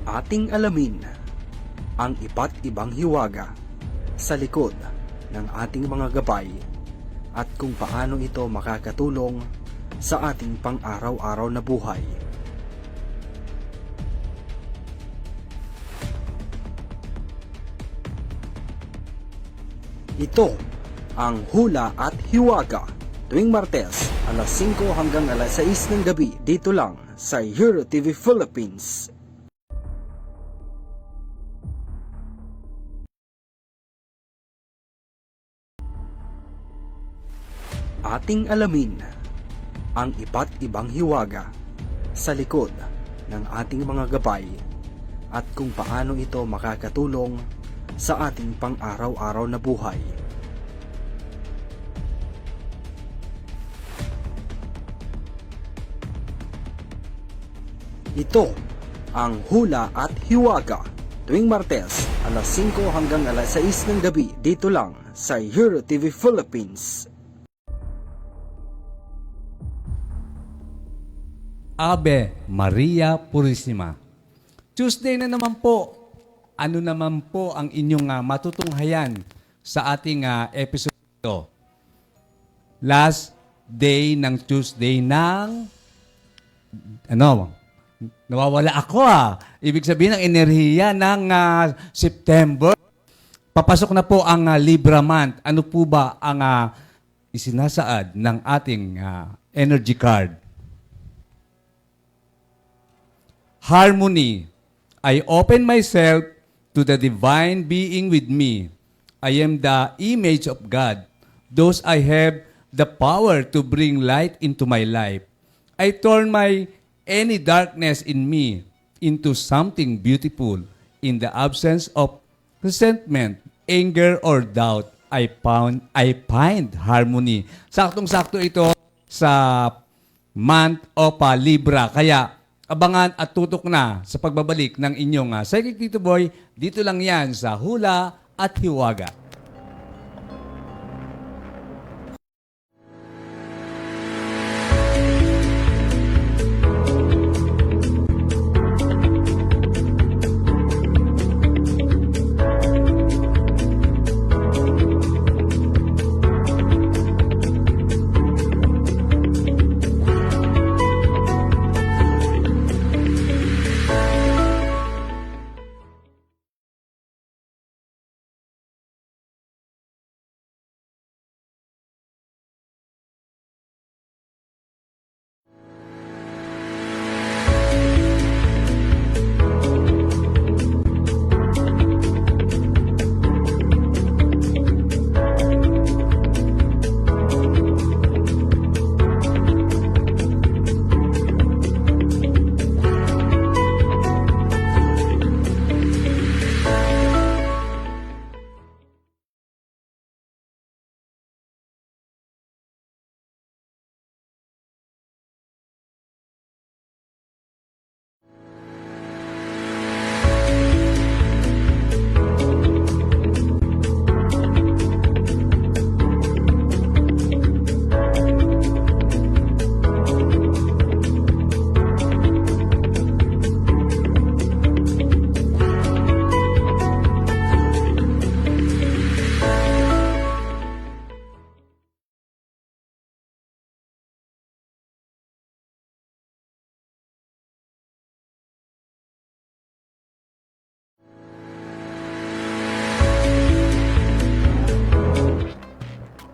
Ating alamin ang iba't ibang hiwaga sa likod ng ating mga gabay at kung paano ito makakatulong sa ating pang-araw-araw na buhay. Ito ang Hula at Hiwaga tuwing Martes alas 5 hanggang alas 6 ng gabi dito lang sa Hero TV Philippines. Ating alamin ang iba't ibang hiwaga sa likod ng ating mga gabay at kung paano ito makakatulong sa ating pang-araw-araw na buhay. Ito ang Hula at Hiwaga tuwing Martes alas 5 hanggang alas 6 ng gabi dito lang sa Hero TV Philippines. Ave Maria Purisima. Tuesday na naman po. Ano naman po ang inyong matutunghayan sa ating episode ito? Last day ng Tuesday ng nawawala ako Ibig sabihin ng enerhiya ng September. Papasok na po ang Libra month. Ano po ba ang isinasaad ng ating energy card? Harmony. I open myself to the divine being with me. I am the image of God. Thus I have the power to bring light into my life. I turn any darkness in me into something beautiful. In the absence of resentment, anger, or doubt, I find harmony. Saktong-sakto ito sa month of Libra. Kaya abangan at tutok na sa pagbabalik ng inyong Psychic Tito Boy. Dito lang yan sa Hula at Hiwaga.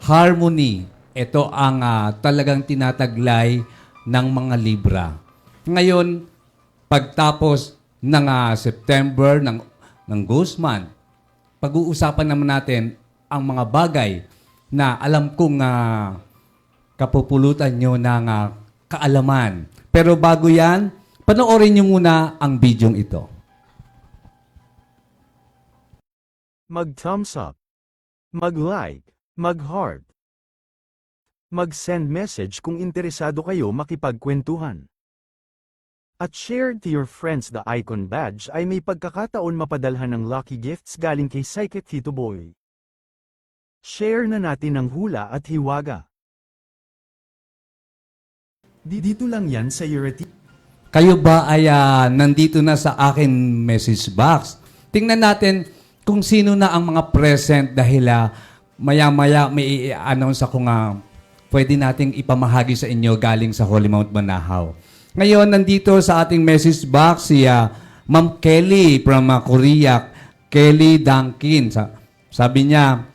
Harmony. Ito ang talagang tinataglay ng mga Libra. Ngayon, pagtapos ng September, ng Ghost Month, pag-uusapan naman natin ang mga bagay na alam kong kapupulutan nyo ng kaalaman. Pero bago yan, panoorin nyo muna ang bidyong ito. Mag-thumbs up, mag-like, mag-heart, mag-send message kung interesado kayo makipagkwentuhan. At share to your friends. The icon badge ay may pagkakataon mapadalhan ng lucky gifts galing kay Psychic Tito Boy. Share na natin ang Hula at Hiwaga. Dito lang yan sa Hero TV. kayo ba ay nandito na sa akin message box? Tingnan natin kung sino na ang mga present dahil maya-maya may i-announce ako nga pwede nating ipamahagi sa inyo galing sa Holy Mount Banahaw. Ngayon, nandito sa ating message box si Ma'am Kelly from Korea, Kelly Duncan. Sabi niya,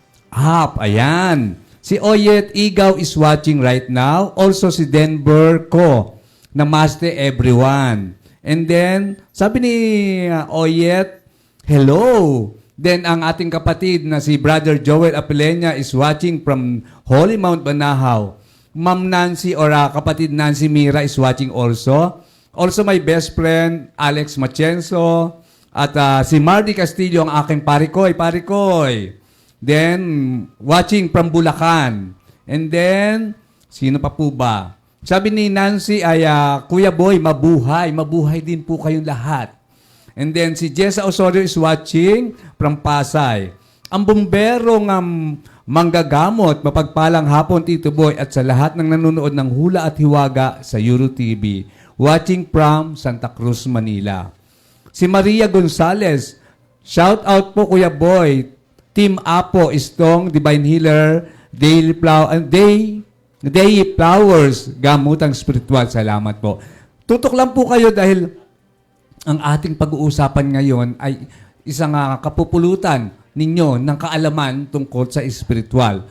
ayan. Si Oyet Igaw is watching right now. Also si Denver Ko. Namaste everyone. And then, sabi ni Oyet, hello. Then, ang ating kapatid na si Brother Joel Apilenya is watching from Holy Mount Banahaw. Ma'am Nancy or kapatid Nancy Mira is watching also. Also, my best friend, Alex Machenso. At si Marty Castillo, ang aking parikoy. Then, watching from Bulacan. And then, sino pa po ba? Sabi ni Nancy ay, Kuya Boy, mabuhay. Mabuhay din po kayong lahat. And then, si Jessa Osorio is watching from Pasay. Ang bomberong manggagamot, mapagpalang hapon, Tito Boy, at sa lahat ng nanonood ng Hula at Hiwaga sa Euro TV. Watching from Santa Cruz, Manila. Si Maria Gonzalez, shout out po Kuya Boy, Team Apo, Istong, Divine Healer, Day Flowers, Gamutang Spiritual. Salamat po. Tutok lang po kayo dahil ang ating pag-uusapan ngayon ay isang kapupulutan ninyo ng kaalaman tungkol sa spiritual.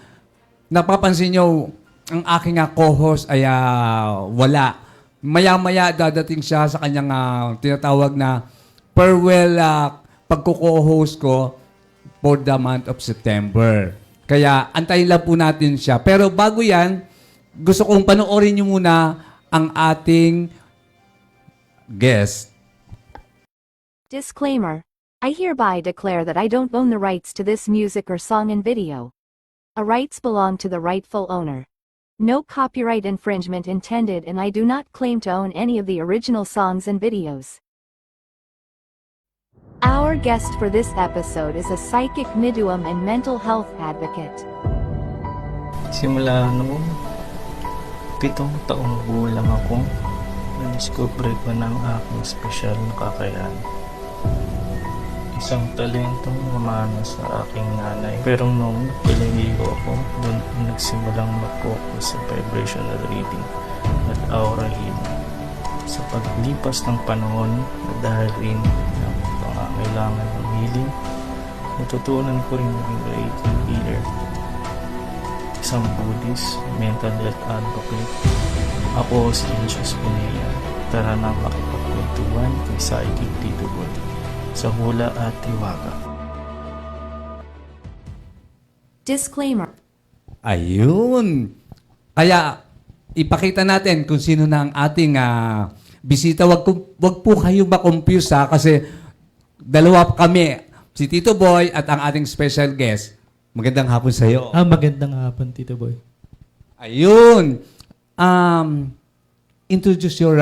Napapansin nyo, ang aking co-host ay wala. Maya-maya dadating siya sa kanyang tinatawag na farewell pagko-co-host ko for the month of September. Kaya antayin lang po natin siya. Pero bago yan, gusto kong panoorin nyo muna ang ating guest. Disclaimer. I hereby declare that I don't own the rights to this music or song and video. The rights belong to the rightful owner. No copyright infringement intended, and I do not claim to own any of the original songs and videos. Our guest for this episode is a psychic medium and mental health advocate. Simula noong 7 taong gulang ako, na-discover ko ng aking special na kakayahan. Isang talentong namana sa aking nanay. Pero nung piligo ako, doon ko nagsimulang mag-focus sa vibrational reading at aura healing. Sa paglipas ng panahon, dahil rin ng pangangailangan ng healing, natutunan ko rin maging Reiki healer. Isang Buddhist mental health advocate. Ako si Jesus Pinea. Tara na makipagkwentuhan kay Psychic Tito Boy sa Hula at Hiwaga. Disclaimer. Ayun. Kaya, ipakita natin kung sino na ang ating bisita. Wag po kayo ma-confuse kasi dalawa kami. Si Tito Boy at ang ating special guest. Magandang hapon sa iyo. Magandang hapon, Tito Boy. Ayun. Introduce your,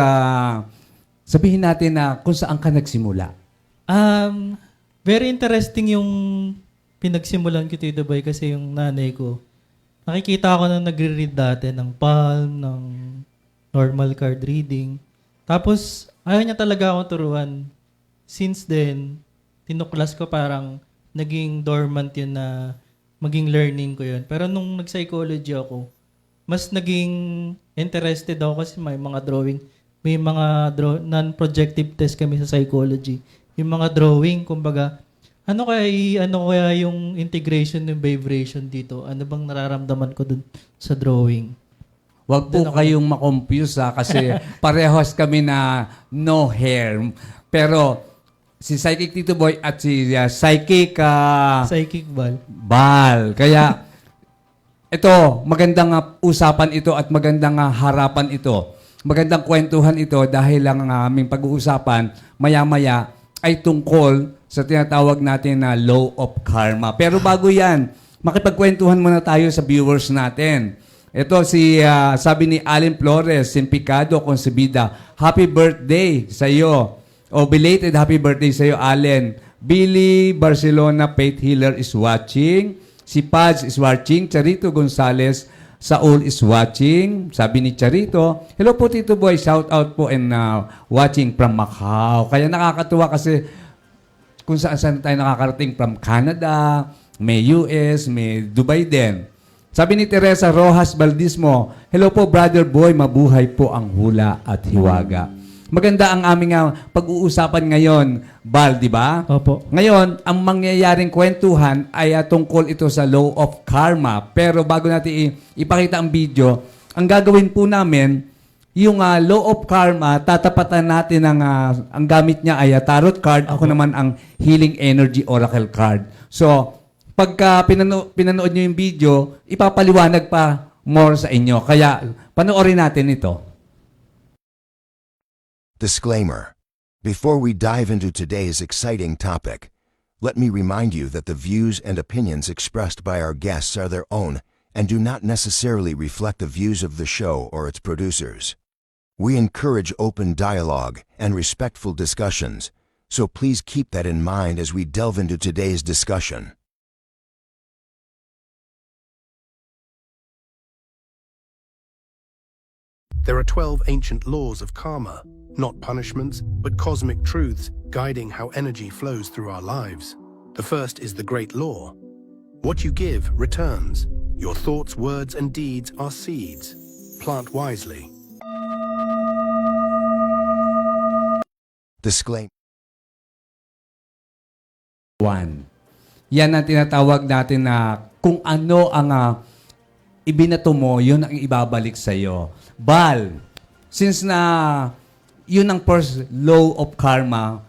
sabihin natin na kung saan ka nagsimula. Very interesting yung pinagsimulan ko, Tito Boy, kasi yung nanay ko, nakikita ko na nagre-read dati ng palm, ng normal card reading. Tapos, ayaw niya talaga akong turuan. Since then, tinuklas ko parang naging dormant yun na maging learning ko yun. Pero nung nag-psychology ako, mas naging interested ako kasi may mga drawing. May mga non-projective test kami sa psychology. Yung mga drawing, kumbaga, ano kaya yung integration ng vibration dito? Ano bang nararamdaman ko dun sa drawing? Huwag po kayong ma-confuse kasi parehas kami na no hair. Pero si Psychic Tito Boy at si Psychic Psychic Bal. Bal. Kaya ito, magandang usapan ito at magandang harapan ito. Magandang kwentuhan ito dahil lang ang aming pag-uusapan maya-maya ay tungkol sa tinatawag natin na law of karma. Pero bago yan, makipagkwentuhan muna tayo sa viewers natin. Ito sabi ni Allen Flores, Simpicado Concebida, happy birthday sa iyo. O belated happy birthday sa iyo, Allen. Billy Barcelona, Faith Healer is watching. Si Paz is watching. Charito Gonzales, Saul is watching. Sabi ni Charito, hello po Tito Boy, shout out po and watching from Macau. Kaya nakakatuwa kasi kung saan tayo nakakarating from Canada, may US, may Dubai din. Sabi ni Teresa Rojas Baldismo, hello po Brother Boy, mabuhay po ang hula at hiwaga. Maganda ang aming pag-uusapan ngayon, Bal, di ba? Opo. Ngayon, ang mangyayaring kwentuhan ay tungkol ito sa law of karma. Pero bago natin ipakita ang video, ang gagawin po namin, yung law of karma, tatapatan natin ang gamit niya ay tarot card. Ako naman ang healing energy oracle card. So, pagka pinanood nyo yung video, ipapaliwanag pa more sa inyo. Kaya, panoorin natin ito. Disclaimer. Before we dive into today's exciting topic, let me remind you that the views and opinions expressed by our guests are their own and do not necessarily reflect the views of the show or its producers. We encourage open dialogue and respectful discussions, so please keep that in mind as we delve into today's discussion. There are 12 ancient laws of karma, not punishments, but cosmic truths guiding how energy flows through our lives. The first is the Great Law. What you give returns. Your thoughts, words, and deeds are seeds. Plant wisely. Disclaimer. 1. Yan ang tinatawag natin na kung ano ang ibinato mo, yun ang ibabalik sa iyo. Bal, since na yun ang first law of karma,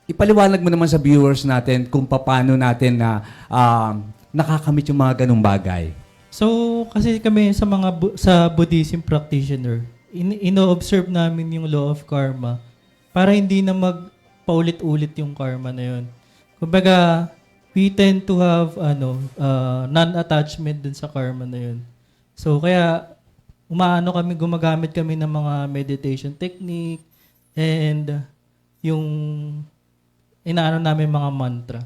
ipaliwanag mo naman sa viewers natin kung paano natin na nakakamit yung mga ganung bagay. So, kasi kami sa sa Buddhism practitioner, ino-observe namin yung law of karma para hindi na magpaulit-ulit yung karma na yun. Kumbaga, we tend to have non-attachment dun sa karma na yun. So, kaya gumagamit kami ng mga meditation technique and yung inaano namin mga mantra.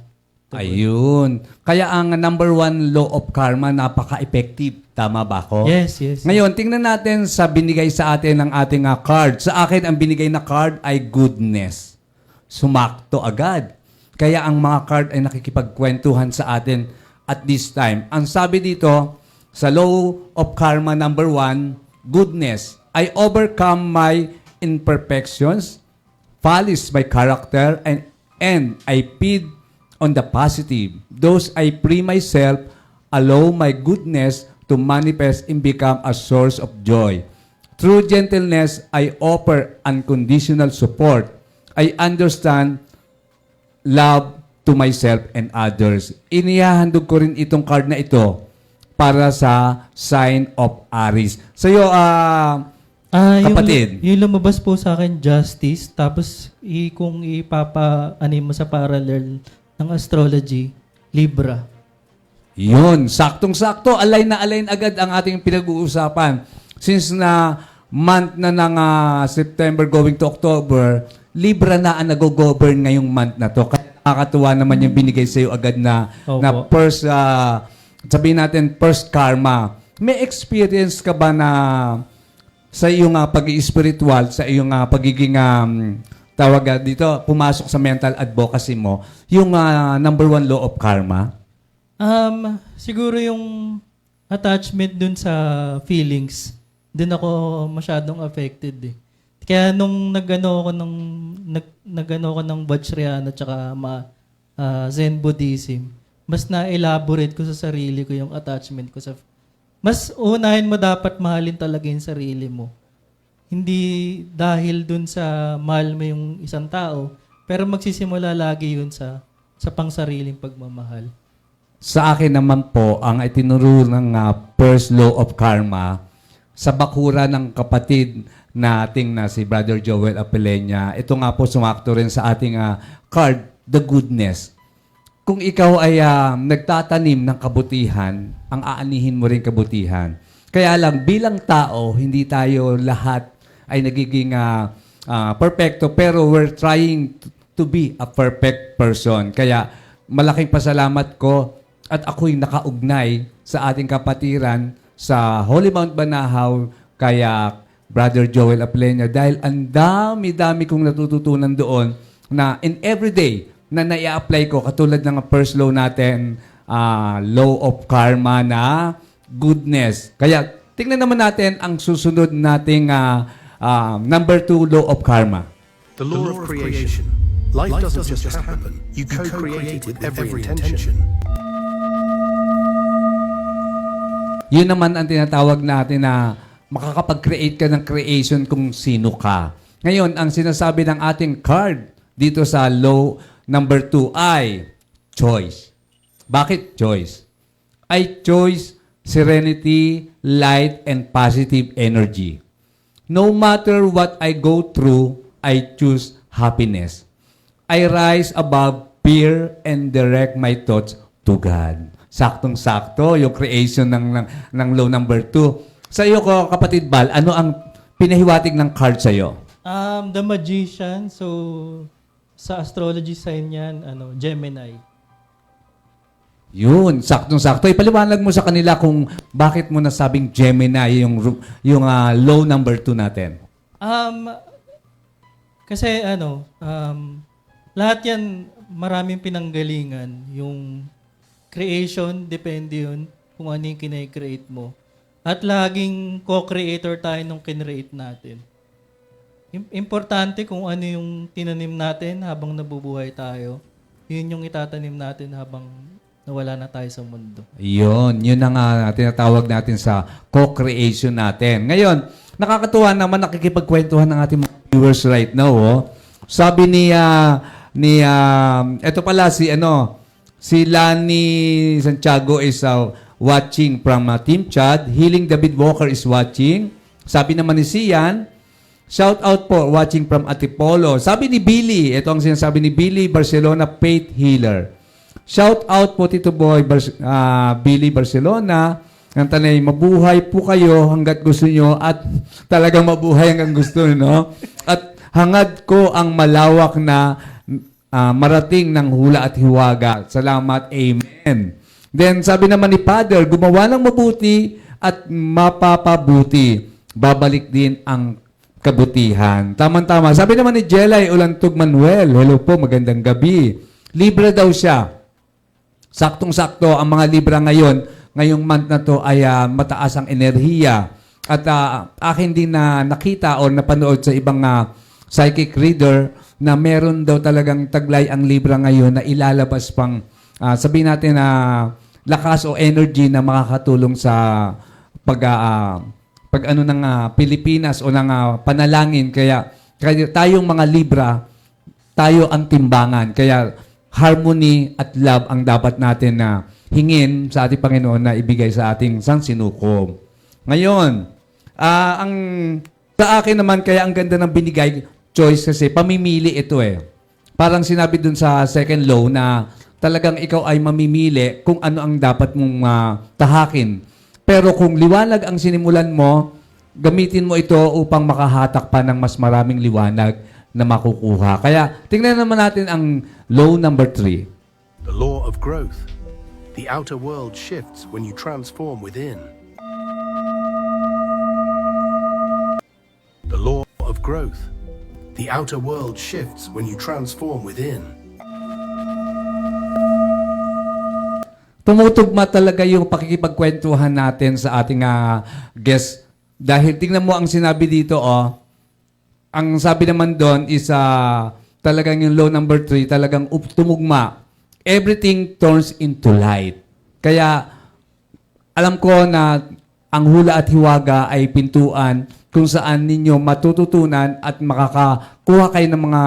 Ayun. Kaya ang number 1 law of karma, napaka-effective. Tama ba ako? Yes. Ngayon, tingnan natin sa binigay sa atin ng ating card. Sa akin, ang binigay na card ay goodness. Sumakto agad. Kaya ang mga card ay nakikipagkwentuhan sa atin at this time. Ang sabi dito, sa law of karma number 1, goodness. I overcome my imperfections, follies my character, and I feed on the positive. Those I free myself, allow my goodness to manifest and become a source of joy. Through gentleness, I offer unconditional support. I understand love to myself and others. Inihahandog ko rin itong card na ito para sa sign of Aries. So, kapatid. Yung lumabas po sa akin, justice, tapos kung ipapa-anim mo sa parallel ng astrology, Libra. Yun, saktong-sakto, align na align agad ang ating pinag-uusapan. Since na month na ng September going to October, Libra na ang nag-govern ngayong month na to. Kaya nakakatuwa naman yung binigay sa iyo agad na first, sabihin natin, first karma. May experience ka ba na sa iyong pag-i-spiritual, sa iyong pagiging tawag dito, pumasok sa mental advocacy mo, yung number 1 law of karma? Siguro yung attachment dun sa feelings, dun ako masyadong affected eh. Kaya nung nag-ano ako ng Vajrayana at saka Zen Buddhism, mas na-elaborate ko sa sarili ko yung attachment ko sa... Mas unahin mo dapat mahalin talaga yung sarili mo. Hindi dahil dun sa mahal mo yung isang tao, pero magsisimula lagi yun sa pangsariling pagmamahal. Sa akin naman po, ang itinuro ng first law of karma, sa bakura ng kapatid nating na si Brother Joel Apelenya, ito nga po sumakto rin sa ating card, the goodness. Kung ikaw ay nagtatanim ng kabutihan, ang aanihin mo rin kabutihan. Kaya lang, bilang tao, hindi tayo lahat ay nagiging perfecto, pero we're trying to be a perfect person. Kaya malaking pasalamat ko at ako'y nakaugnay sa ating kapatiran sa Holy Mount Banahaw kaya Brother Joel Aplenia dahil ang dami-dami kong natututunan doon na in everyday na nai-apply ko katulad ng first law natin, law of karma na goodness. Kaya tingnan naman natin ang susunod nating number 2 law of karma. The law of creation. Life doesn't just happen. You co-create it with every intention. Yun naman ang tinatawag natin na makakapag-create ka ng creation kung sino ka. Ngayon, ang sinasabi ng ating card dito sa law number 2 ay choice. Bakit choice? I choose serenity, light, and positive energy. No matter what I go through, I choose happiness. I rise above fear and direct my thoughts to God. Saktong-sakto yung creation ng law number 2. Sa iyo ko, kapatid Bal, ano ang pinahiwatig ng card sa iyo? The Magician, so sa astrology sign yan, Gemini. Yun, saktong-sakto. Ipaliwanag mo sa kanila kung bakit mo nasabing Gemini yung law number 2 natin. Kasi lahat yan maraming pinanggalingan. Yung creation, depende yun kung ano yung kinay-create mo. At laging co-creator tayo nung kinreate natin. Importante kung ano yung tinanim natin habang nabubuhay tayo. Yun yung itatanim natin habang nawala na tayo sa mundo. Yun ang tinatawag natin sa co-creation natin. Ngayon, nakakatuwa naman nakikipagkwentuhan ng ating mga viewers right now. Oh. Sabi eto pala si Lani Santiago is watching from Team Chad. Healing David Walker is watching. Sabi naman ni Sian, shout out po, watching from Antipolo. Sabi ni Billy, ito ang sinasabi ni Billy, Barcelona Faith Healer. Shout out po Tito Boy, Billy Barcelona. Ang tanay, mabuhay po kayo hanggat gusto nyo at talagang mabuhay hanggang gusto nyo. At hangad ko ang malawak na marating ng hula at hiwaga. Salamat, amen. Then, sabi naman ni Father, gumawa ng mabuti at mapapabuti. Babalik din ang kabutihan. Tama-tama. Sabi naman ni Jelay Ulantog Manuel, hello po, magandang gabi. Libra daw siya. Saktong-sakto, ang mga Libra ngayong month na to ay mataas ang enerhiya. At akin din na nakita o napanood sa ibang psychic reader na meron daw talagang taglay ang Libra ngayon na ilalabas pang sabihin natin na lakas o energy na makakatulong sa pag ng Pilipinas o ng panalangin. Kaya tayong mga Libra, tayo ang timbangan. Kaya harmony at love ang dapat natin na hingin sa ating Panginoon na ibigay sa ating sansinuko. Ngayon, ang sa akin naman, kaya ang ganda ng binigay choice kasi pamimili ito eh. Parang sinabi dun sa second law na talagang ikaw ay mamimili kung ano ang dapat mong tahakin. Pero kung liwanag ang sinimulan mo, gamitin mo ito upang makahatak pa ng mas maraming liwanag na makukuha. Kaya tingnan naman natin ang law number 3. The law of growth. The outer world shifts when you transform within. The law of growth. The outer world shifts when you transform within. Tumutugma talaga yung pakikipagkwentuhan natin sa ating guest. Dahil tingnan mo ang sinabi dito, ang sabi naman doon is talagang yung law number 3, talagang tumugma. Everything turns into light. Kaya alam ko na ang hula at hiwaga ay pintuan kung saan ninyo matututunan at makakakuha kayo ng mga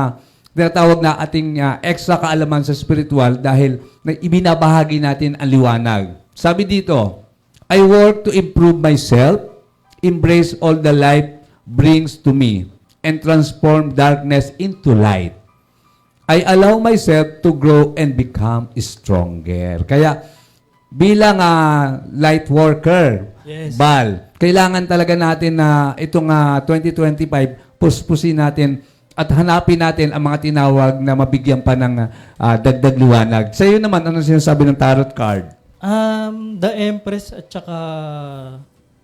tinatawag na ating extra kaalaman sa spiritual dahil ibinabahagi natin ang liwanag. Sabi dito, I work to improve myself, embrace all the life brings to me, and transform darkness into light. I allow myself to grow and become stronger. Kaya bilang light worker, Yes. Bal, kailangan talaga natin na itong 2025, puspusin natin at hanapin natin ang mga tinawag na mabigyan pa ng dagdag liwanag. Sa iyo naman, ano sinasabi ng tarot card? The Empress at saka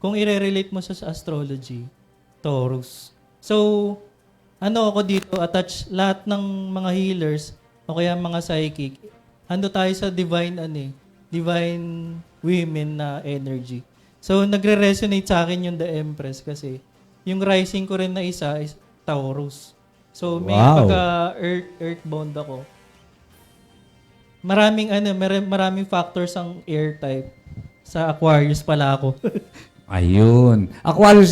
kung i-relate mo siya sa astrology, Taurus. So, ano ako dito, attach lahat ng mga healers o kaya mga psychic, ando tayo sa divine women na energy. So, nagre-resonate sa akin yung The Empress kasi yung rising ko rin na isa is Taurus. So, may Wow. earthbound ako. Maraming factors ang air type. Sa Aquarius pala ako. Ayun. Aquarius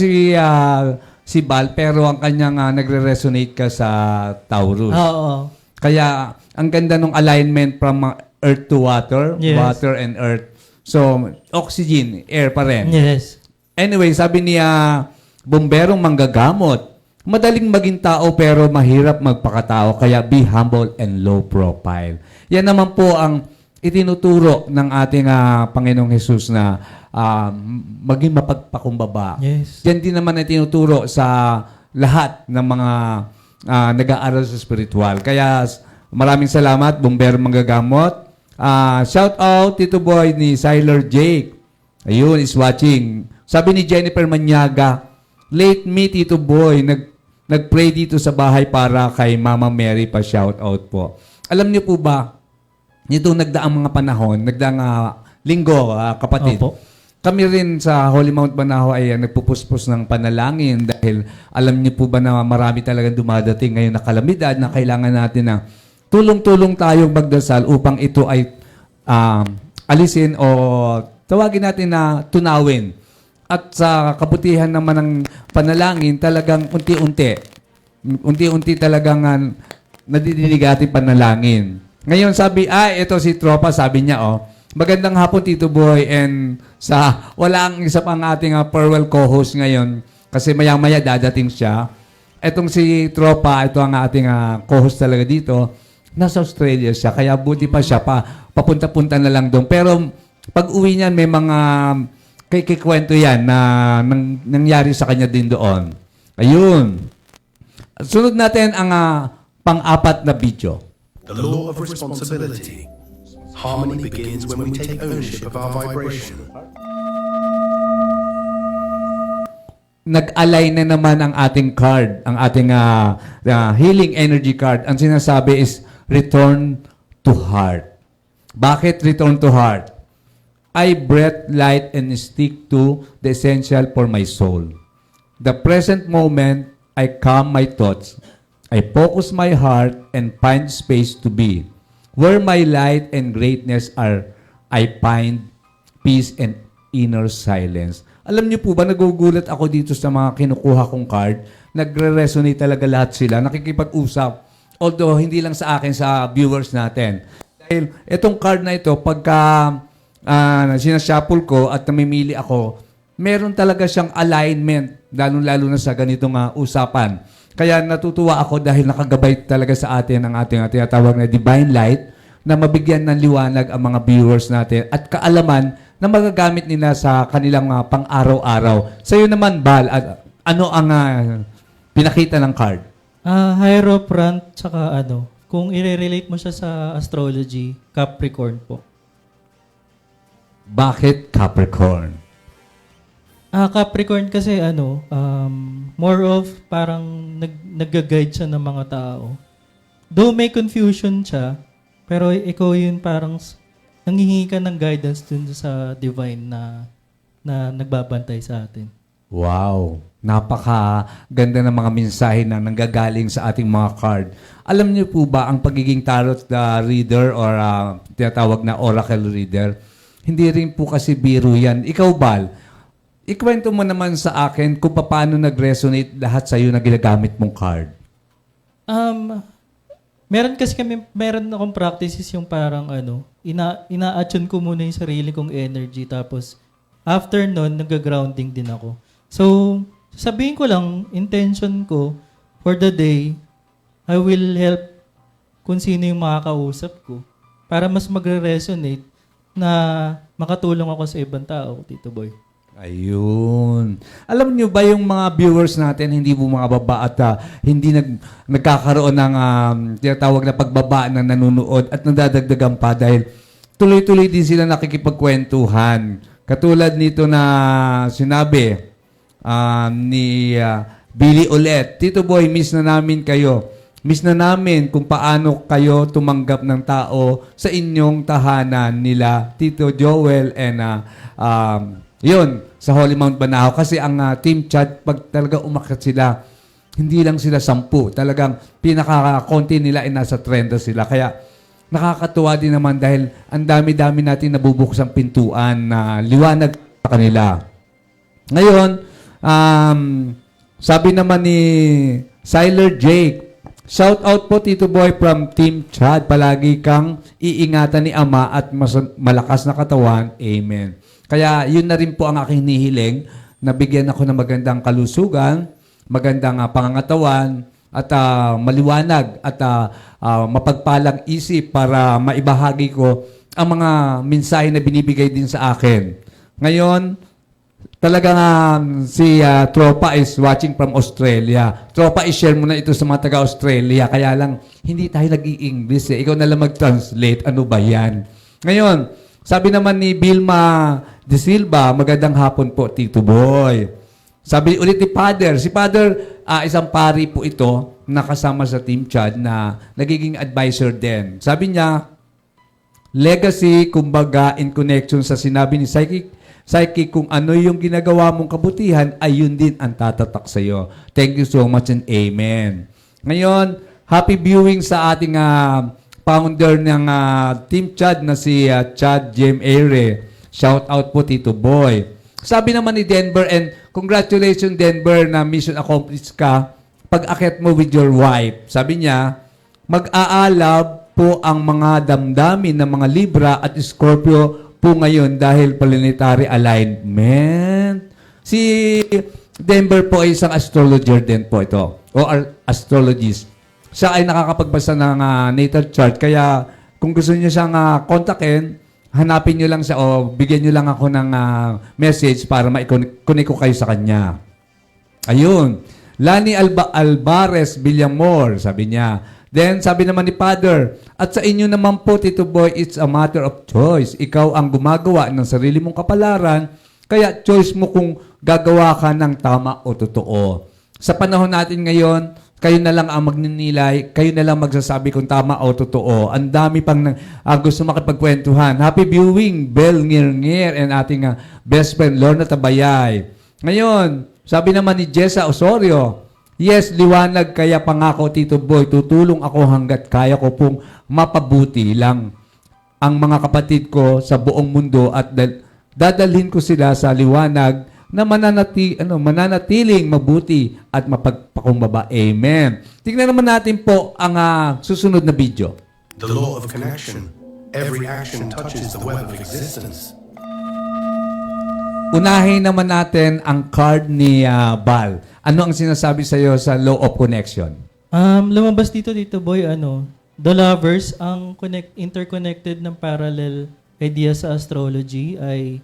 si Bal, pero ang kanyang nagre-resonate ka sa Taurus. Oo. Kaya, ang ganda ng alignment from earth to water, Yes. water and earth. So, oxygen, air pa rin. Yes. Anyway, sabi niya, bomberong manggagamot. Madaling maging tao pero mahirap magpakatao, kaya be humble and low profile. Yan naman po ang itinuturo ng ating Panginoong Hesus na maging mapagpakumbaba. Yes. Yan din naman ay tinuturo sa lahat ng mga nag-aaral sa spiritual. Kaya maraming salamat, bomberong manggagamot. Shout out, Tito Boy ni Siler Jake. Ayun, is watching. Sabi ni Jennifer Manyaga, late me, Tito Boy, nag-pray dito sa bahay para kay Mama Mary pa shout out po. Alam niyo po ba, nitong nagdaang mga panahon, nagdaang linggo, kapatid, Opo. kami rin sa Holy Mount Banahaw ay nagpupuspos ng panalangin dahil alam niyo po ba na marami talagang dumadating ngayon na kalamidad na kailangan natin na tulong-tulong tayong magdasal upang ito ay alisin o tawagin natin na tunawin. At sa kabutihan naman ng panalangin, talagang unti-unti talagang nadidinig ating panalangin. Ngayon sabi, ito si Tropa, sabi niya, magandang hapon Tito Boy, and wala ang isa pang ating farewell co-host ngayon kasi maya-maya dadating siya. Etong si Tropa, ito ang ating co-host talaga dito. Nasa Australia siya, kaya buti pa siya papunta-punta na lang doon. Pero pag uwi niyan, may mga kikwento yan na nangyari sa kanya din doon. Ayun. Sunod natin ang pang-apat na video. The law of responsibility. Harmony begins when we take ownership of our vibration. Nag-align na naman ang ating card, ang ating healing energy card. Ang sinasabi is return to heart. Bakit return to heart? I breathe light and stick to the essential for my soul. The present moment, I calm my thoughts. I focus my heart and find space to be. Where my light and greatness are, I find peace and inner silence. Alam niyo po ba, nagugulat ako dito sa mga kinukuha kong card. Nagre-resonate talaga lahat sila. Nakikipag-usap. Although, hindi lang sa akin, sa viewers natin. Dahil itong card na ito, pagka sinashuffle ko at namimili ako, meron talaga siyang alignment, lalo-lalo na sa ganitong usapan. Kaya natutuwa ako dahil nakagabay talaga sa atin ang ating tinatawag na divine light na mabigyan ng liwanag ang mga viewers natin at kaalaman na magagamit nila sa kanilang pang-araw-araw. Sa iyo naman, Bal, ano ang pinakita ng card? Hierophant, tsaka kung i-relate mo siya sa astrology, Capricorn po. Bakit Capricorn? Capricorn kasi more of parang nag-guide siya ng mga tao. Though may confusion siya, pero ikaw yun parang nanghihingi ka ng guidance dun sa divine na nagbabantay sa atin. Wow! Napaka-ganda ng mga mensahe na nanggagaling sa ating mga card. Alam niyo po ba ang pagiging tarot reader or tinatawag na oracle reader? Hindi rin po kasi biro yan. Ikaw, Bal, ikwento mo naman sa akin kung paano nag-resonate lahat sa iyo na ginagamit mong card. Meron akong practices yung parang ina-attune ko muna yung sarili kong energy, tapos after nun, nag-grounding din ako. So, sabihin ko lang, intention ko for the day, I will help kung sino yung makakausap ko para mas magre-resonate na makatulong ako sa ibang tao, Tito Boy. Ayun. Alam niyo ba yung mga viewers natin, hindi po mga baba at hindi nagkakaroon ng tinatawag na pagbaba na nanonood at nadadagdagan pa dahil tuloy-tuloy din sila nakikipagkwentuhan. Katulad nito na sinabi ni Billy ulit, Tito Boy, miss na namin kayo. Miss na namin kung paano kayo tumanggap ng tao sa inyong tahanan nila, Tito Joel and yun, sa Holy Mount Banahaw. Kasi ang Team Chad, pag talaga umakyat sila, hindi lang sila 10. Talagang pinaka-konti nila ay nasa 30 sila. Kaya nakakatuwa din naman dahil ang dami-dami natin nabubuksang pintuan na liwanag sa kanila. Ngayon, sabi naman ni Siler Jake, shout out po Tito Boy from Team Chad. Palagi kang iingatan ni Ama at malakas na katawan. Amen. Kaya yun na rin po ang aking hinihiling na bigyan ako ng magandang kalusugan, magandang pangangatawan, at maliwanag at mapagpalang isip para maibahagi ko ang mga mensahe na binibigay din sa akin. Ngayon, talagang si Tropa is watching from Australia. Tropa, i-share mo na ito sa mga taga-Australia. Kaya lang, hindi tayo nag-i-English eh. Ikaw na lang mag-translate. Ano ba yan? Ngayon, sabi naman ni Vilma De Silva, magandang hapon po, Tito Boy. Sabi ulit ni Father, si Father, isang pari po ito, nakasama sa Team Chad na nagiging advisor din. Sabi niya, legacy, kumbaga, in connection sa sinabi ni Psychic, kung ano yung ginagawa mong kabutihan, ay yun din ang tatatak sa iyo. Thank you so much and amen. Ngayon, happy viewing sa ating founder ng Team Chad na si Chad Jem Aire. Shout out po Tito Boy. Sabi naman ni Denver, and congratulations Denver na mission accomplished ka pag-akit mo with your wife. Sabi niya, mag-aalab po ang mga damdamin ng mga Libra at Scorpio po ngayon dahil planetary alignment. Si Denver po ay isang astrologer din po ito, o astrologist. Siya ay nakakapagbasa ng natal chart, kaya kung gusto niyo siyang kontakin, hanapin niyo lang siya o bigyan niyo lang ako ng message para ma-connect ko kayo sa kanya. Ayun. Lani Alvarez Villamor, sabi niya. Then, sabi naman ni Father, at sa inyo naman po, Tito Boy, it's a matter of choice. Ikaw ang gumagawa ng sarili mong kapalaran, kaya choice mo kung gagawa ka ng tama o totoo. Sa panahon natin ngayon, kayo na lang ang magninilay, kayo na lang magsasabi kung tama o totoo. Ang dami pang gusto makipagkwentuhan. Happy viewing, Bel Ngir and ating best friend, Lorna Tabayay. Ngayon, sabi naman ni Jessa Osorio, yes, liwanag, kaya pangako Tito Boy, tutulong ako hanggat kaya ko pong mapabuti lang ang mga kapatid ko sa buong mundo at dadalhin ko sila sa liwanag na mananatiling mabuti at mapagpakumbaba. Amen. Tingnan naman natin po ang susunod na video. The law of connection. Every action touches the web of existence. Unahin naman natin ang card ni Bal. Ano ang sinasabi sa iyo sa law of connection? Lumabas dito Boy, the lovers, ang interconnected ng parallel idea sa astrology ay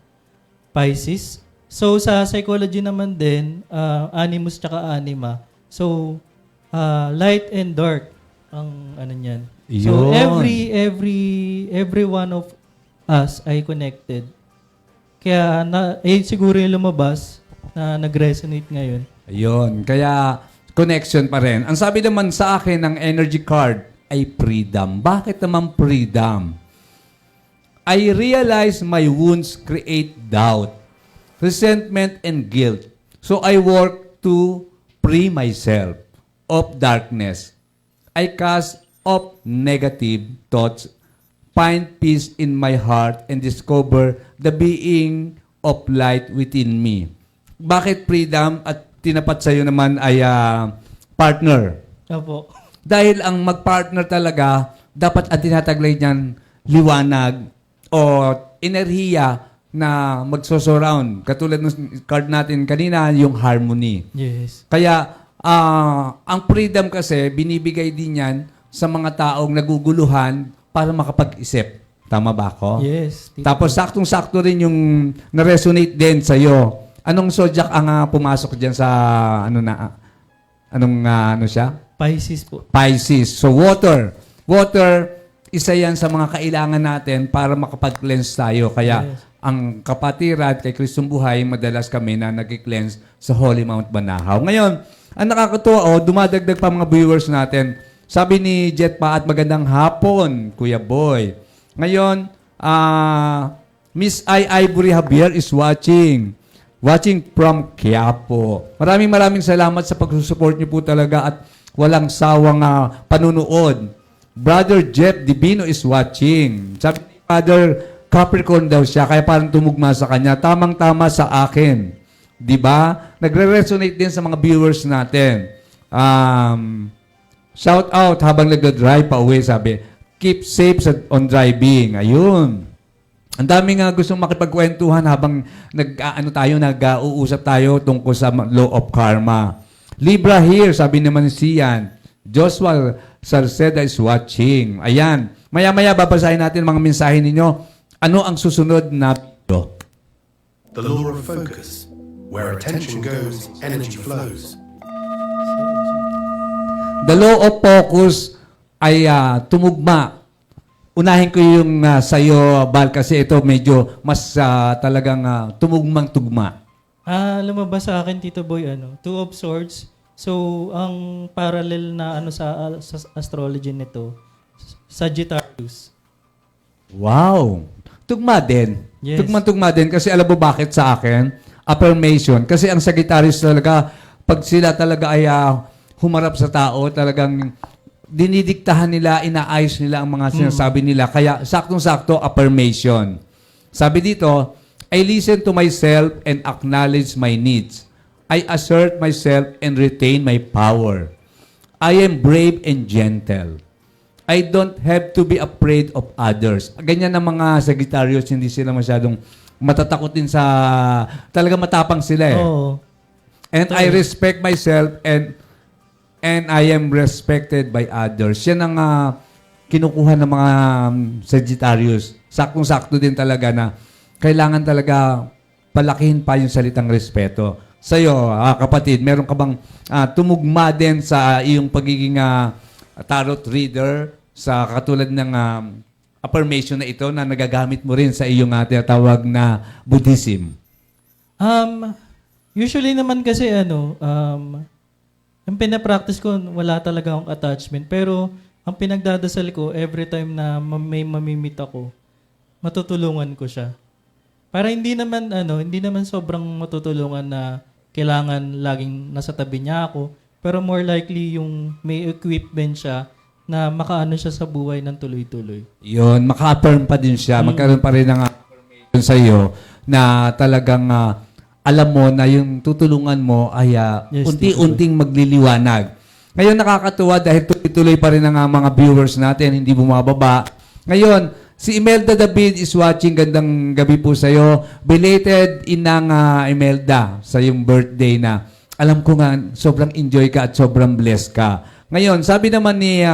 Pisces. So, sa psychology naman din, animus tsaka anima. So, light and dark ang niyan. So, every one of us ay connected. Kaya, siguro yung lumabas na nag-resonate ngayon. Ayun. Kaya, connection pa rin. Ang sabi naman sa akin ng energy card ay freedom. Bakit naman freedom? I realize my wounds create doubt, resentment, and guilt. So I work to free myself of darkness. I cast off negative thoughts, find peace in my heart, and discover the being of light within me. Bakit freedom at tinapat sa'yo naman ay partner? Opo. Dahil ang mag-partner talaga, dapat ang tinataglay niyan liwanag o enerhiya na magso-surround. Katulad ng card natin kanina, yung harmony. Yes. Kaya, ang freedom kasi, binibigay din yan sa mga taong naguguluhan para makapag-isip. Tama ba ako? Yes. Tapos, saktong-sakto rin yung na-resonate din sa'yo. Anong zodiac ang pumasok dyan sa, ano siya? Pisces po. Pisces. So, water. Water isa yan sa mga kailangan natin para makapag-cleanse tayo. Kaya Yes. ang kapatiran kay Kristong Buhay, madalas kami na nag-cleanse sa Holy Mount Banahaw. Ngayon, ang nakakatuwa, dumadagdag pa mga viewers natin. Sabi ni Jet pa at magandang hapon, Kuya Boy. Ngayon, Miss Ivory Javier is watching. Watching from Quiapo. Maraming salamat sa pagsusupport niyo po talaga at walang sawang panunood. Brother Jeff Divino is watching. Sabi ni Father Capricorn daw siya, kaya parang tumugma sa kanya. Tamang-tama sa akin. Di ba? Nagre-resonate din sa mga viewers natin. Shout out habang nag-drive pa uwi, sabi. Keep safe on driving. Ayun. Ang dami nga gustong makipagkwentuhan habang nag-uusap tayo tungkol sa law of karma. Libra here, sabi naman ni Sian. Joshua Sarceda is watching. Ayan. Maya-maya babasahin natin mga mensahe ninyo. Ano ang susunod na video? The law of focus. Where attention goes, energy flows. The law of focus ay tumugma. Unahin ko yung sa'yo, Bal, kasi ito medyo mas talagang tumugmang-tugma. Lumabas sa akin, Tito Boy, Two of Swords. So, ang parallel na sa astrology nito, Sagittarius. Wow! Tugma din. Yes. Tugma din kasi alam mo bakit sa akin? Affirmation. Kasi ang Sagittarius talaga, pag sila talaga ay humarap sa tao, talagang dinidiktahan nila, inaayos nila ang mga sinasabi nila. Kaya saktong-sakto, affirmation. Sabi dito, I listen to myself and acknowledge my needs. I assert myself and retain my power. I am brave and gentle. I don't have to be afraid of others. Ganyan ang mga Sagittarius, hindi sila masyadong matatakotin sa... Talaga matapang sila eh. Oo. And I respect myself and I am respected by others. Yan ang kinukuha ng mga Sagittarius. Saktong-sakto din talaga na kailangan talaga palakihin pa yung salitang respeto. Sa'yo, kapatid, meron ka bang tumugma din sa iyong pagiging tarot reader sa katulad ng affirmation na ito na nagagamit mo rin sa iyong tinatawag na Buddhism? Usually naman kasi yung pinapractice ko, wala talaga akong attachment. Pero ang pinagdadasal ko, every time na may mamimit ako, matutulungan ko siya. Para hindi naman sobrang matutulungan na kailangan laging nasa tabi niya ako. Pero more likely yung may equipment siya na makaano siya sa buhay ng tuloy-tuloy. Yun, maka-affirm pa din siya. Magkaroon pa rin ng affirmation sa iyo na talagang alam mo na yung tutulungan mo ay Yes, unti-unting magliliwanag. Ngayon nakakatuwa dahil tuloy-tuloy pa rin ang mga viewers natin, hindi bumababa. Ngayon, si Imelda David is watching. Gandang gabi po sa iyo. Belated inang Imelda sa yung birthday na alam ko nga sobrang enjoy ka at sobrang blessed ka. Ngayon, sabi naman ni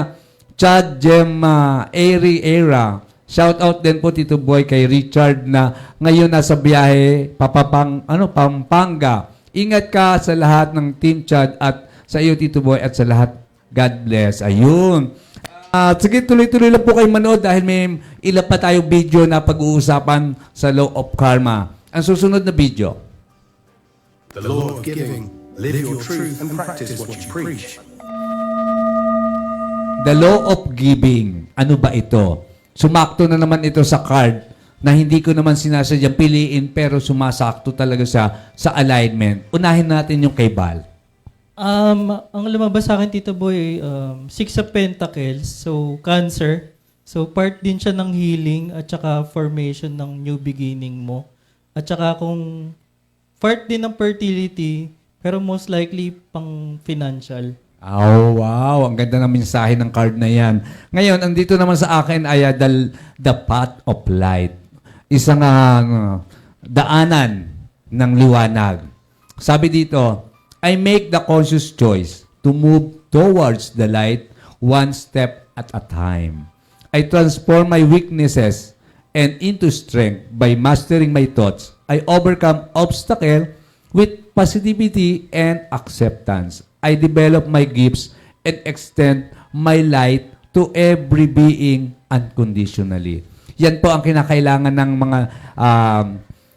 Chad Jem Airy Era, shout out din po Tito Boy kay Richard na ngayon nasa biyahe Pampanga. Ingat ka sa lahat ng Team Chad at sa iyo Tito Boy at sa lahat. God bless. Ayun. Sige, tuloy-tuloy lang po kayo manood dahil may ilan pa tayong video na pag-uusapan sa Law of Karma. Ang susunod na video. The law of giving. Live your truth and practice what you preach. The Law of Giving. Ano ba ito? Sumakto na naman ito sa card na hindi ko naman sinasadyang piliin pero sumasakto talaga siya sa alignment. Unahin natin yung kay Bal. Ang lumabas sa akin, Tito Boy, Six of Pentacles, so Cancer. So part din siya ng healing at saka formation ng new beginning mo. At saka kung part din ng fertility, pero most likely pang financial. Oh, wow. Ang ganda ng mensahe ng card na yan. Ngayon, andito naman sa akin ay the path of light. Isang daanan ng liwanag. Sabi dito, I make the conscious choice to move towards the light one step at a time. I transform my weaknesses and into strength by mastering my thoughts. I overcome obstacle with positivity and acceptance. I develop my gifts and extend my light to every being unconditionally. Yan po ang kinakailangan ng mga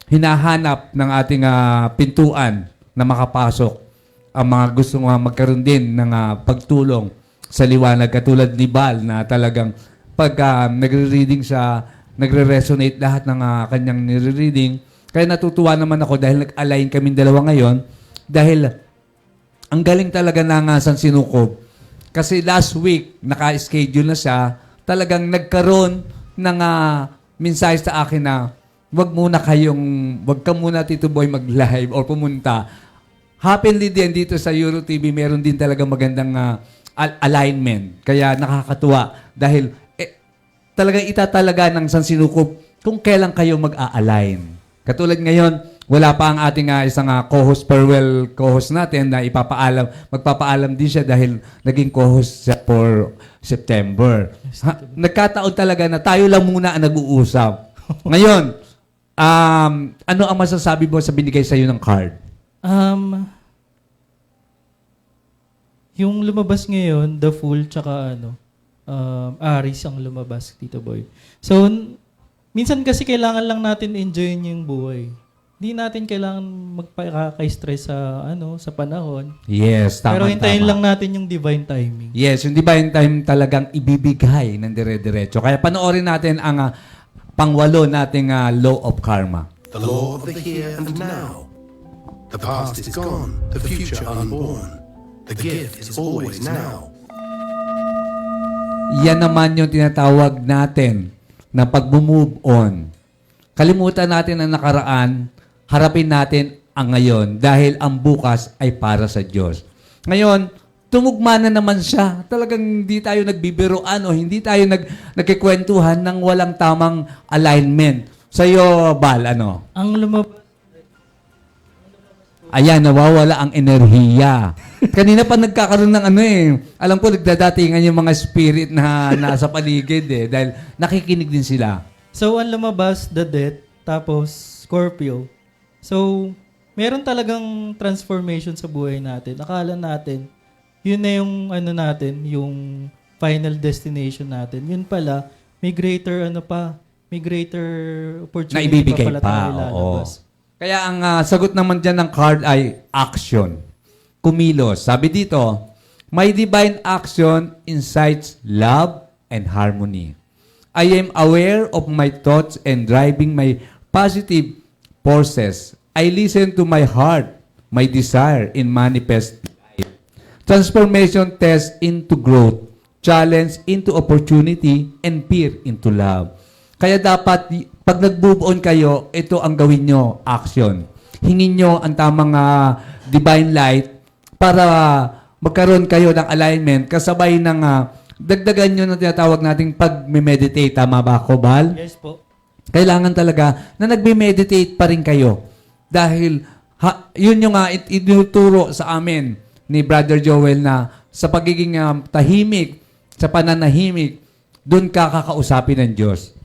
hinahanap ng ating pintuan na makapasok. Ang mga gustong magkaroon din ng pagtulong sa liwanag. Katulad ni Bal na talagang pag nagre-reading siya, nagre-resonate lahat ng kanyang nire-reading. Kaya natutuwa naman ako dahil nag-align kami dalawa ngayon. Dahil ang galing talaga ng San Sinukob. Kasi last week, naka-schedule na siya, talagang nagkaroon ng mensahe sa akin na wag ka muna Tito Boy mag-live or pumunta. Happenly din dito sa Euro TV, meron din talaga magandang alignment. Kaya nakakatuwa dahil talagang itatalaga ng San Sinukob kung kailan kayo mag-a-align. Katulad ngayon, wala pa ang ating isang co-host, farewell co-host natin na magpapaalam din siya dahil naging co-host siya for September. Nagkataon talaga na tayo lang muna ang nag-uusap. Ngayon, ano ang masasabi mo sa binigay sa'yo ng card? Yung lumabas ngayon, The Fool, tsaka Aries ang lumabas, Tito Boy. So, minsan kasi kailangan lang natin enjoyin yung buhay. Hindi natin kailangan magpaka-stress sa panahon. Yes, tama. Pero hintayin lang natin yung divine timing. Yes, yung divine time talagang ibibigay ng dire-diretso. Kaya panoorin natin ang pangwalo nating law of karma. The law of the here and now. The past is gone, the future unborn. The gift is always now. Yan naman yung tinatawag natin na pag-move on. Kalimutan natin ang nakaraan, harapin natin ang ngayon dahil ang bukas ay para sa Diyos. Ngayon, tumugma na naman siya. Talagang hindi tayo nagbibiroan o hindi tayo nagkikwentuhan ng walang tamang alignment. Sa'yo, Bal, ano? Ang lumabas, Ayan, nawawala ang enerhiya. Kanina pa nagkakaroon ng alam ko nagdadatingan yung mga spirit na nasa paligid dahil nakikinig din sila. so ang lumabas, The Death, tapos Scorpio. So, meron talagang transformation sa buhay natin. Akala natin, yun na yung yung final destination natin. Yun pala, may greater opportunity Na ibibigay pa pala pa, tayo oo. lalabas. Kaya ang sagot naman dyan ng card ay action. Kumilos. Sabi dito, my divine action incites love and harmony. I am aware of my thoughts and driving my positive forces. I listen to my heart, my desire in manifest life. Transformation test into growth, challenge into opportunity, and fear into love. Kaya dapat, pag nag-move on kayo, ito ang gawin nyo, action. Hingin nyo ang tamang divine light para magkaroon kayo ng alignment kasabay ng dagdagan nyo na tinatawag nating pag-meditate. Tama ba ako, Bal? Yes po. Kailangan talaga na nagme-meditate pa rin kayo. Dahil yun yung ituturo sa amin ni Brother Joel na sa pagiging tahimik, sa pananahimik, doon ka kakausapin ng Diyos.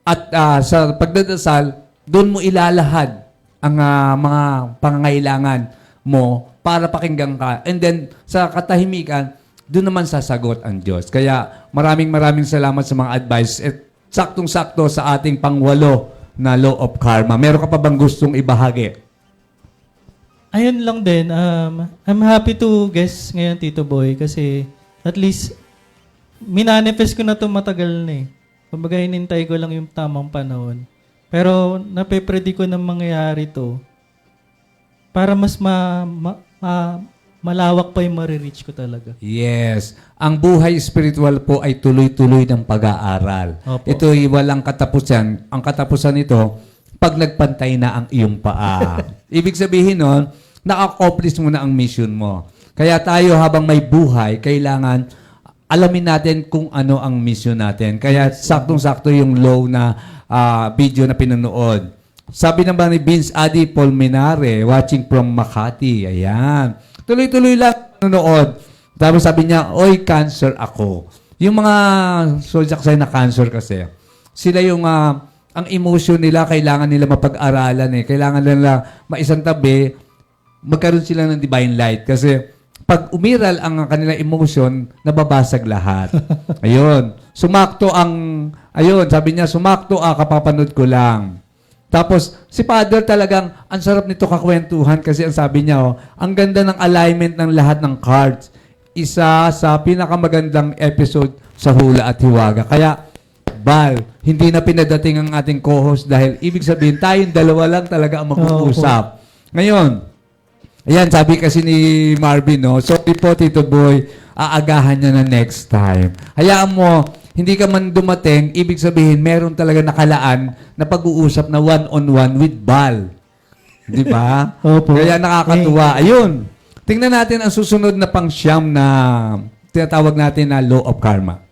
At sa pagdadasal, doon mo ilalahad ang mga pangangailangan mo para pakinggan ka. And then, sa katahimikan, doon naman sasagot ang Diyos. Kaya maraming salamat sa mga advice. At saktong-sakto sa ating pangwalo na law of karma. Meron ka pa bang gustong ibahagi? Ayun lang din. I'm happy to guess ngayon, Tito Boy, kasi at least minanifest ko na ito matagal na Kumbaga, hinintay ko lang yung tamang panahon. Pero nape-predict ko na mangyayari to para mas malawak pa yung marireach ko talaga. Yes. Ang buhay spiritual po ay tuloy-tuloy ng pag-aaral. Opo. Ito ay walang katapusan. Ang katapusan nito, pag nagpantay na ang iyong paa. Ibig sabihin nun, na-accomplish mo na ang mission mo. Kaya tayo habang may buhay, kailangan alamin natin kung ano ang mission natin. Kaya saktong-sakto yung low na video na pinanood. Sabi naman ni Vince Adi Polminare, watching from Makati. Ayan. Tuloy-tuloy lang nanonood. Tapos sabi niya, oy, cancer ako. Yung mga zodiac sign na cancer kasi, sila yung, ang emotion nila, kailangan nila mapag-aralan Kailangan nila maisang tabi, magkaroon sila ng divine light. Kasi, pag umiral ang kanilang emotion, nababasag lahat. Ayun. Sabi niya, sumakto kapapanood ko lang. Tapos, si Father talagang, ang sarap nito kakwentuhan kasi ang sabi niya, ang ganda ng alignment ng lahat ng cards. Isa sa pinakamagandang episode sa Hula at Hiwaga. Kaya, Bal, hindi na pinadating ang ating co-host dahil ibig sabihin, tayong dalawa lang talaga ang mag-uusap. Ngayon, ayan, sabi kasi ni Marvin, no? Sorry po, Tito Boy, aagahan niya na next time. Hayaan mo, hindi ka man dumating, ibig sabihin, meron talaga nakalaan na pag-uusap na one-on-one with Bal. Di ba? Opo. Kaya nakakatuwa. Ayun, tingnan natin ang susunod na pang-siyam na tinatawag natin na Law of Karma.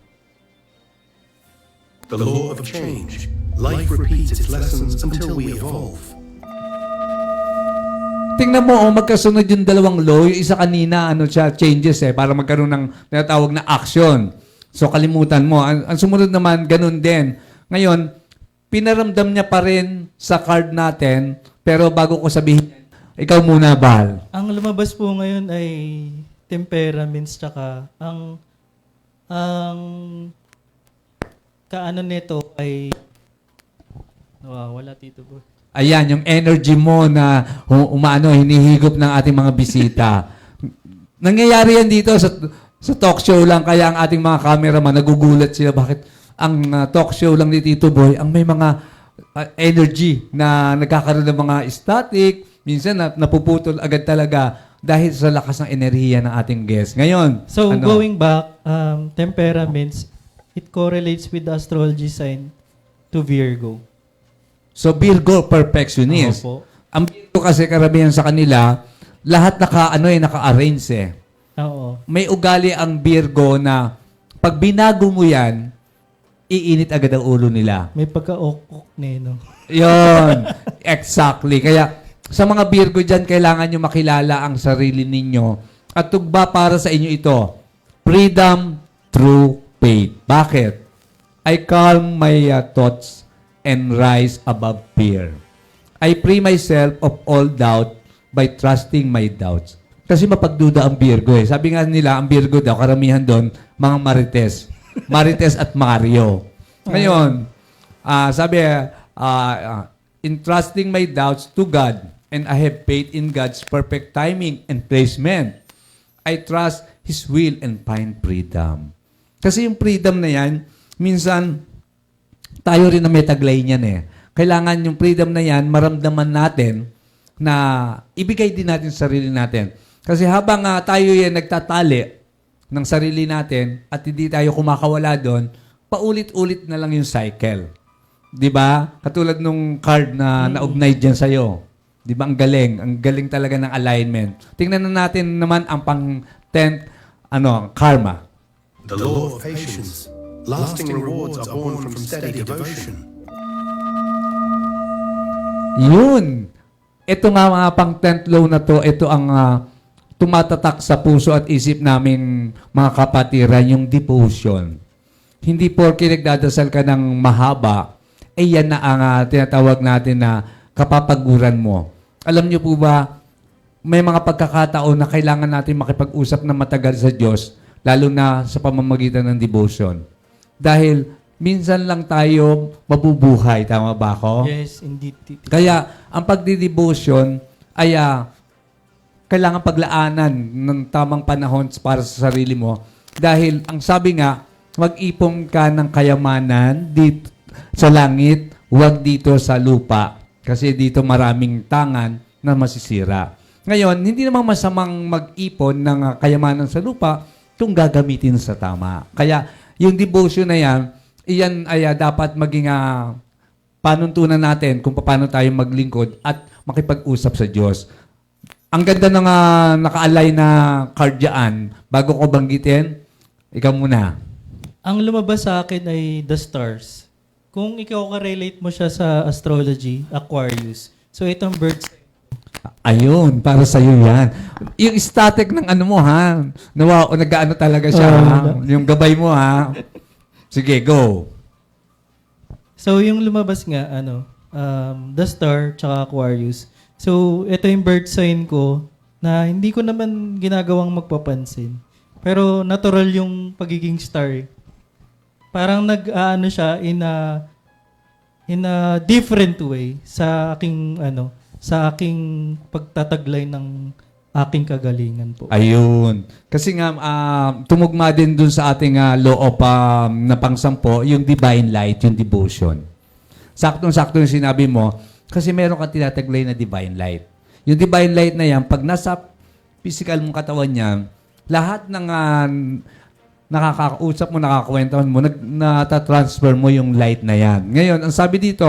The law of change. Life repeats its lessons until we evolve. Tingnan mo, magkasunod yung dalawang law. Yung isa kanina, changes para magkaroon ng tinatawag na action. So, kalimutan mo. Ang sumunod naman, ganun din. Ngayon, pinaramdam niya pa rin sa card natin, pero bago ko sabihin, ikaw muna, Bal. Ang lumabas po ngayon ay temperaments tsaka ang kaano nito ay wala Tito Boy. Ayan, yung energy mo na hinihigop ng ating mga bisita. Nangyayari yan dito sa talk show lang, kaya ang ating mga cameraman nagugulat sila. Bakit ang talk show lang ni Tito Boy, ang may mga energy na nagkakaroon ng mga static, minsan napuputol agad talaga dahil sa lakas ng enerhiya ng ating guest. Ngayon, So, going back, temperaments, it correlates with the astrology sign to Virgo. So, Virgo, perfectionist. Opo. Ang Virgo kasi karamihan sa kanila, lahat naka-arrange eh. Oo. May ugali ang Virgo na pag binago mo yan, iinit agad ang ulo nila. May pagka-ok-ok no? Yon, exactly. Kaya sa mga Virgo dyan, kailangan nyo makilala ang sarili ninyo. At tugba para sa inyo ito, freedom through faith. Bakit? I calm my thoughts and rise above fear. I free myself of all doubt by trusting my doubts. Kasi mapagduda ang Virgo eh. Sabi nga nila, ang Virgo daw, karamihan doon, mga Marites. Marites at Mario. Ngayon, sabi, in trusting my doubts to God, and I have faith in God's perfect timing and placement, I trust His will and find freedom. Kasi yung freedom na yan, minsan, tayo rin na may taglay niyan eh. Kailangan yung freedom na yan, maramdaman natin na ibigay din natin sa sarili natin. Kasi habang tayo yan nagtatali ng sarili natin at hindi tayo kumakawala doon, paulit-ulit na lang yung cycle. Di ba? Katulad nung card na naugnay dyan sa'yo. Di ba? Ang galing talaga ng alignment. Tingnan na natin naman ang pang-10th, karma. The law of patience. Lasting rewards are born from steady devotion. Yun. Ito nga mga pang-10th law na to, ito ang tumatatak sa puso at isip namin mga kapatiran, yung devotion. Hindi porke nagdadasal ka ng mahaba, yan na ang tinatawag natin na kapapaguran mo. Alam niyo po ba, may mga pagkakataon na kailangan natin makipag-usap na matagal sa Diyos, lalo na sa pamamagitan ng devotion. Dahil minsan lang tayo mabubuhay, tama ba ako? Yes, indeed. Tito. Kaya ang pagdidevotion ay kailangan paglaanan ng tamang panahon para sa sarili mo. Dahil ang sabi nga, mag-ipon ka ng kayamanan dito sa langit, huwag dito sa lupa. Kasi dito maraming tangan na masisira. Ngayon, hindi namang masamang mag-ipon ng kayamanan sa lupa kung gagamitin sa tama. Kaya yung devotion na yan, iyan ay dapat maging panuntunan natin kung paano tayo maglingkod at makipag-usap sa Diyos. Ang ganda ng naka-align na card dyan. Bago ko banggitin, ikaw muna. Ang lumabas sa akin ay the stars. Kung ikaw ka-relate mo siya sa astrology, Aquarius. So itong birds. Ayun, para sa'yo yan. Yung static ng mo, ha? Nag-ano talaga siya, ha? Yung gabay mo, ha? Sige, go. So yung lumabas nga, the star tsaka Aquarius. So ito yung bird sign ko na hindi ko naman ginagawang magpapansin. Pero natural yung pagiging star. Parang nag-aano siya in a different way sa aking pagtataglay ng aking kagalingan po. Ayun. Kasi nga, tumugma din dun sa ating law of na pangsampo, yung divine light, yung devotion. Saktong-sakto yung sinabi mo, kasi meron kang tinataglay na divine light. Yung divine light na yan, pag nasa physical mong katawan niya, lahat ng nakakausap mo, nakakwentuhan mo, natatransfer mo yung light na yan. Ngayon, ang sabi dito,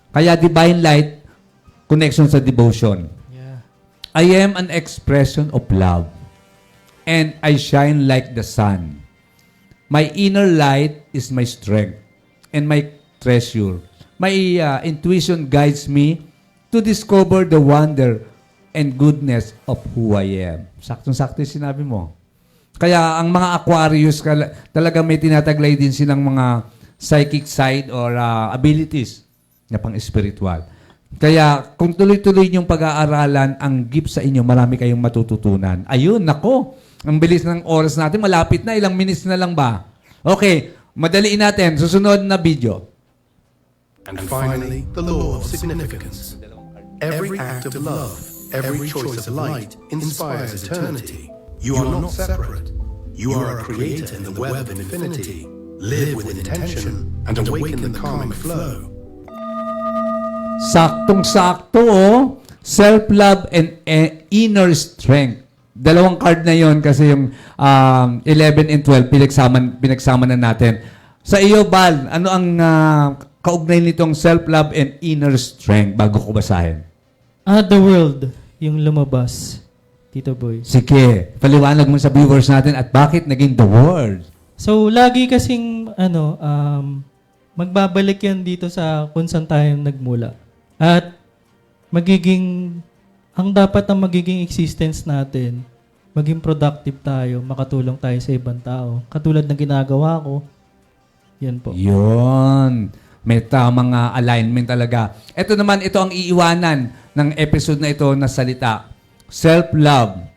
kaya divine light, connection sa devotion. Yeah. I am an expression of love, and I shine like the sun. My inner light is my strength and my treasure. My intuition guides me to discover the wonder and goodness of who I am. Saktong-sakto yung sinabi mo. Kaya ang mga Aquarius, talaga may tinataglay din silang mga psychic side or abilities na pang-spiritual. Kaya kung tuloy-tuloy yung pag-aaralan, ang gift sa inyo, marami kayong matututunan. Ayun, nako. Ang bilis ng oras natin. Malapit na. Ilang minutes na lang ba? Okay. Madaliin natin. Susunod na video. And finally, the law of significance. Every act of love, every choice of light inspires eternity. You are not separate. You are a creator in the web of infinity. Live with intention and awaken the karmic flow. Saktong-sakto, oh. Self-love and inner strength. Dalawang card na yon kasi yung 11 and 12, pinagsama na natin. Sa iyo, Bal, ano ang kaugnay nitong self-love and inner strength bago ko basahin? The world, yung lumabas, Tito Boy. Sige, paliwanag mo sa viewers natin at bakit naging the world. So, lagi kasing, magbabalik yan dito sa kung saan tayo nagmula. At ang dapat na magiging existence natin, maging productive tayo, makatulong tayo sa ibang tao. Katulad ng ginagawa ko, yan po. Yun. May tamang alignment talaga. Ito naman, ito ang iiwanan ng episode na ito na salita. Self-love.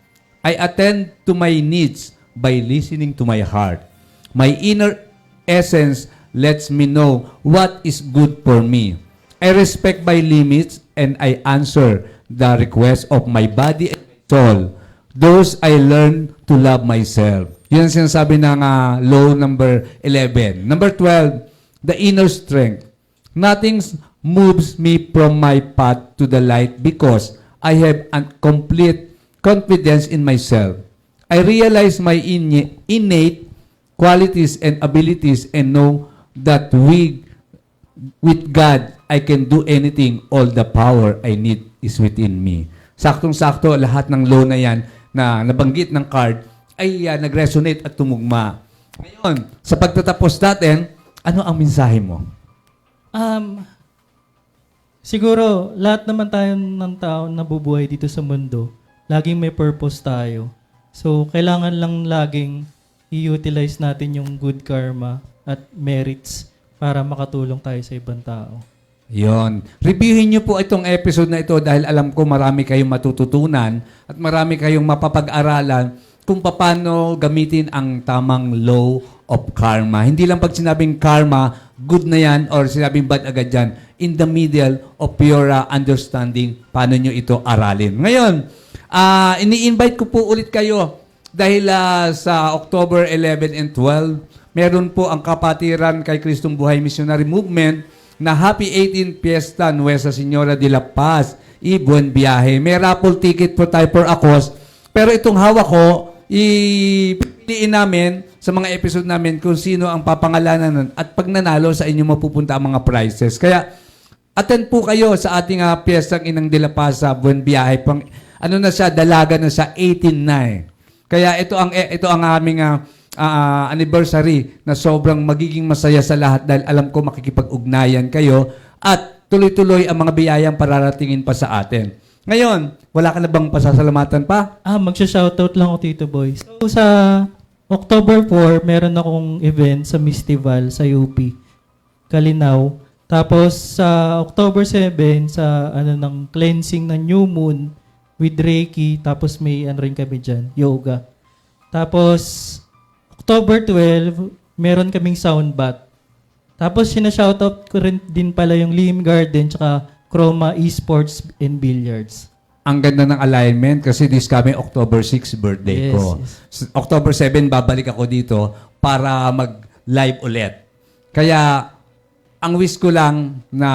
I attend to my needs by listening to my heart. My inner essence lets me know what is good for me. I respect my limits and I answer the request of my body and soul. Those I learn to love myself. Yun ang sinasabi ng law number 11. Number 12, the inner strength. Nothing moves me from my path to the light because I have a complete confidence in myself. I realize my innate qualities and abilities and know that with God, I can do anything. All the power I need is within me. Saktong-sakto, lahat ng law na yan na nabanggit ng card ay nag-resonate at tumugma. Ngayon, sa pagtatapos natin, ano ang mensahe mo? Siguro, lahat naman tayo ng tao na bubuhay dito sa mundo, laging may purpose tayo. So, kailangan lang laging i-utilize natin yung good karma at merits para makatulong tayo sa ibang tao. Yon. Reviewin niyo po itong episode na ito dahil alam ko marami kayong matututunan at marami kayong mapapag-aralan kung paano gamitin ang tamang law of karma. Hindi lang pag sinabing karma, good na yan or sinabing bad agad yan. In the middle of your understanding, paano nyo ito aralin. Ngayon, ini-invite ko po ulit kayo dahil sa October 11 and 12, meron po ang Kapatiran kay Kristong Buhay Missionary Movement na Happy 18 Fiesta Nuestra Señora de la Paz y Buen Viaje. May raffle ticket po tayo per ACOS. Pero itong hawak ko, ipipiliin namin sa mga episode namin kung sino ang papangalanan nun. At pag nanalo, sa inyo mapupunta ang mga prizes. Kaya, attend po kayo sa ating Fiestang Inang de la Paz sa Buen Viaje. Dalaga na siya, 18 na eh. Kaya ito ang aming anniversary na sobrang magiging masaya sa lahat dahil alam ko makikipag-ugnayan kayo at tuloy-tuloy ang mga biyayang pararatingin pa sa atin. Ngayon, wala ka na bang pasasalamatan pa? Magsha-shoutout lang ako, Tito Boy. So, sa October 4, meron akong event sa Mistival sa UP, Calinaw. Tapos, sa October 7, sa ng cleansing ng New Moon, with Reiki, tapos may ano rin kami dyan, yoga. Tapos, October 12, meron kaming sound bath. Tapos, sinashoutout ko rin din pala yung Lim Garden tsaka Chroma Esports and Billiards. Ang ganda ng alignment kasi this coming October 6 birthday Yes, ko. yes. October 7, babalik ako dito para mag-live ulit. Kaya, ang wish ko lang na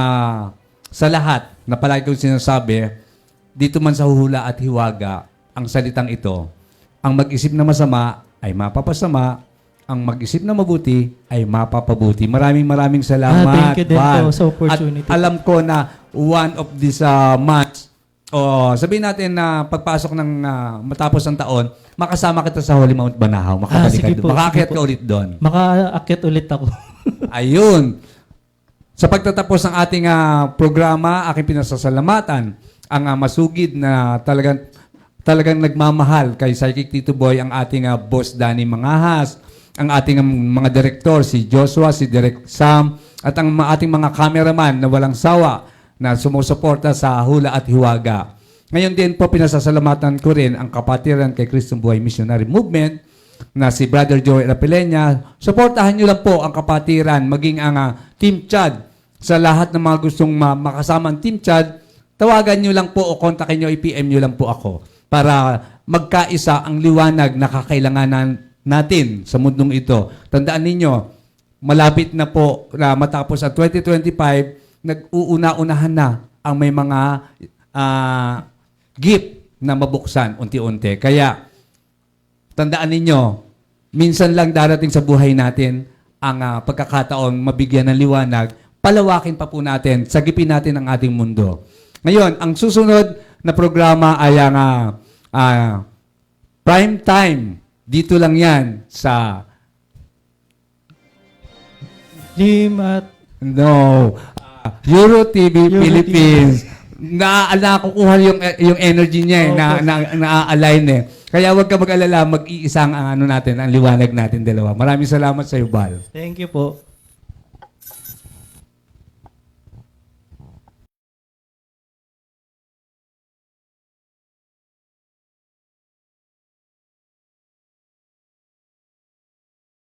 sa lahat na palagi kong sinasabi, dito man sa Huhula at Hiwaga, ang salitang ito, ang mag-isip na masama ay mapapasama, ang mag-isip na mabuti ay mapapabuti. Maraming salamat. Thank you din Val. po sa opportunity. At alam ko na one of these months, sabihin natin na pagpasok ng matapos ng taon, makasama kita sa Holy Mount Banahaw. Makakabalik sige ka po, doon. Makaakyat sige ka po. ulit doon. Makaakyat ulit ako. Ayun. Sa pagtatapos ng ating programa, aking pinasasalamatan ang masugid na talagang nagmamahal kay Psychic Tito Boy, ang ating boss Danny Mangahas, ang ating mga direktor, si Joshua, si Direk Sam, at ang ating mga cameraman na walang sawa na sumusuporta sa Hula at Hiwaga. Ngayon din po, pinasasalamatan ko rin ang kapatiran kay Christian Buhay Missionary Movement na si Brother Joey Rapilenya. Suportahan nyo lang po ang kapatiran, maging ang Team Chad. Sa lahat ng mga gustong makasama ang Team Chad, tawagan nyo lang po o kontakin nyo, i-PM nyo lang po ako para magkaisa ang liwanag na kakailanganan natin sa mundong ito. Tandaan ninyo, malapit na po na matapos ang 2025, nag-uuna-unahan na ang may mga gift na mabuksan unti-unti. Kaya, tandaan ninyo, minsan lang darating sa buhay natin ang pagkakataon mabigyan ng liwanag, palawakin pa po natin, sagipin natin ang ating mundo. Ngayon, ang susunod na programa ay ang prime time. Dito lang yan sa... Lim at Euro TV Euro Philippines. Nakukuha yung energy niya na-align eh. Kaya huwag ka mag-alala, mag-iisang ang liwanag natin dalawa. Maraming salamat sa iyo, Bal. thank you po.